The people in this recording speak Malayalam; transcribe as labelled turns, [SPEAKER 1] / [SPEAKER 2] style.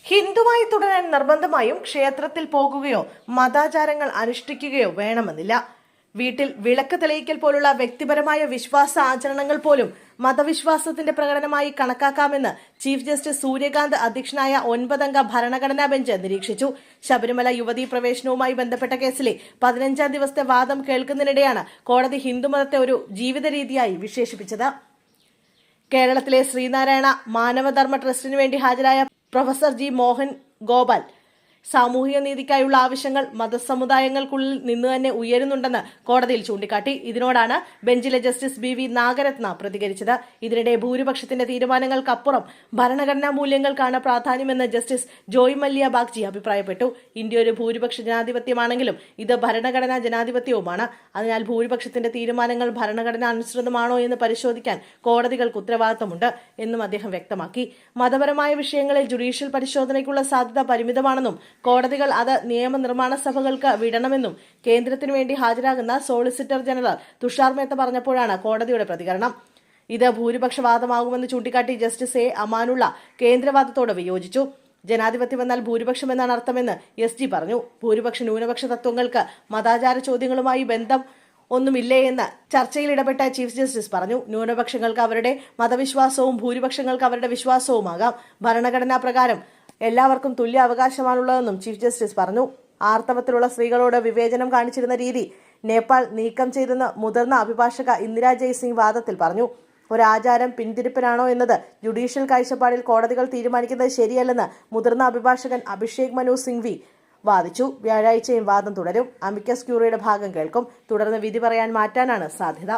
[SPEAKER 1] ഹിന്ദുവായി തുടരാൻ നിർബന്ധമായും ക്ഷേത്രത്തിൽ പോകുകയോ മതാചാരങ്ങൾ അനുഷ്ഠിക്കുകയോ വേണമെന്നില്ല. വീട്ടിൽ വിളക്ക് തെളിയിക്കൽ പോലുള്ള വ്യക്തിപരമായ വിശ്വാസ ആചരണങ്ങൾ പോലും മതവിശ്വാസത്തിന്റെ പ്രകടനമായി കണക്കാക്കാമെന്ന് ചീഫ് ജസ്റ്റിസ് സൂര്യകാന്ത് അധ്യക്ഷനായ 9-അംഗ ഭരണഘടനാ ബെഞ്ച് നിരീക്ഷിച്ചു. ശബരിമല യുവതീ പ്രവേശനവുമായി ബന്ധപ്പെട്ട കേസിലെ 15-ാം ദിവസത്തെ വാദം കേൾക്കുന്നതിനിടെയാണ് കോടതി ഹിന്ദുമതത്തെ ഒരു ജീവിത രീതിയായി വിശേഷിപ്പിച്ചത്. കേരളത്തിലെ ശ്രീനാരായണ മാനവധർമ്മ ട്രസ്റ്റിനു വേണ്ടി ഹാജരായ പ്രൊഫസർ ജി മോഹൻ ഗോപാൽ സാമൂഹിക നീതിക്കായുള്ള ആവശ്യങ്ങൾ മതസമുദായങ്ങൾക്കുള്ളിൽ നിന്ന് തന്നെ ഉയരുന്നുണ്ടെന്ന് കോടതിയിൽ ചൂണ്ടിക്കാട്ടി. ഇതിനോടാണ് ബെഞ്ചിലെ ജസ്റ്റിസ് BV നാഗരത്ന പ്രതികരിച്ചത്. ഇതിനിടെ ഭൂരിപക്ഷത്തിന്റെ തീരുമാനങ്ങൾക്കപ്പുറം ഭരണഘടനാ മൂല്യങ്ങൾക്കാണ് പ്രാധാന്യമെന്ന് ജസ്റ്റിസ് ജോയ് മല്യ ബാഗ്ചി അഭിപ്രായപ്പെട്ടു. ഇന്ത്യ ഒരു ഭൂരിപക്ഷ ജനാധിപത്യമാണെങ്കിലും ഇത് ഭരണഘടനാ ജനാധിപത്യവുമാണ്. അതിനാൽ ഭൂരിപക്ഷത്തിന്റെ തീരുമാനങ്ങൾ ഭരണഘടന അനുസൃതമാണോ എന്ന് പരിശോധിക്കാൻ കോടതികൾക്ക് ഉത്തരവാദിത്തമുണ്ട് എന്നും അദ്ദേഹം വ്യക്തമാക്കി. മതപരമായ വിഷയങ്ങളിൽ ജുഡീഷ്യൽ പരിശോധനയ്ക്കുള്ള സാധ്യത പരിമിതമാണെന്നും കോടതികൾ അത് നിയമനിർമ്മാണ സഭകൾക്ക് വിടണമെന്നും കേന്ദ്രത്തിനു വേണ്ടി ഹാജരാകുന്ന സോളിസിറ്റർ ജനറൽ തുഷാർ മേത്ത പറഞ്ഞപ്പോഴാണ് കോടതിയുടെ പ്രതികരണം. ഇത് ഭൂരിപക്ഷവാദമാകുമെന്ന് ചൂണ്ടിക്കാട്ടി ജസ്റ്റിസ് അമാനുള്ള കേന്ദ്രവാദത്തോട് വിയോജിച്ചു. ജനാധിപത്യം എന്നാൽ ഭൂരിപക്ഷം എന്നാണ് അർത്ഥമെന്ന് SG പറഞ്ഞു. ഭൂരിപക്ഷ ന്യൂനപക്ഷ തത്വങ്ങൾക്ക് മതാചാര ചോദ്യങ്ങളുമായി ബന്ധം ഒന്നുമില്ലേ എന്ന് ചർച്ചയിൽ ഇടപെട്ട ചീഫ് ജസ്റ്റിസ് പറഞ്ഞു. ന്യൂനപക്ഷങ്ങൾക്ക് അവരുടെ മതവിശ്വാസവും ഭൂരിപക്ഷങ്ങൾക്ക് അവരുടെ വിശ്വാസവുമാകാം. ഭരണഘടനാ പ്രകാരം എല്ലാവർക്കും തുല്യ അവകാശമാണുള്ളതെന്നും ചീഫ് ജസ്റ്റിസ് പറഞ്ഞു. ആർത്തവത്തിലുള്ള സ്ത്രീകളോട് വിവേചനം കാണിച്ചിരുന്ന രീതി നേപ്പാൾ നീക്കം ചെയ്തെന്ന് മുതിർന്ന അഭിഭാഷക ഇന്ദിരാ ജയ്സിംഗ് വാദത്തിൽ പറഞ്ഞു. ഒരാചാരം പിന്തിരിപ്പനാണോ എന്നത് ജുഡീഷ്യൽ കാഴ്ചപ്പാടിൽ കോടതികൾ തീരുമാനിക്കുന്നത് ശരിയല്ലെന്ന് മുതിർന്ന അഭിഭാഷകൻ അഭിഷേക് മനു സിംഗ്വി വാദിച്ചു. വ്യാഴാഴ്ചയും വാദം തുടരും. അമിക്കസ് ക്യൂറിയുടെ ഭാഗം കേൾക്കും. തുടർന്ന് വിധി പറയാൻ മാറ്റാനാണ് സാധ്യത.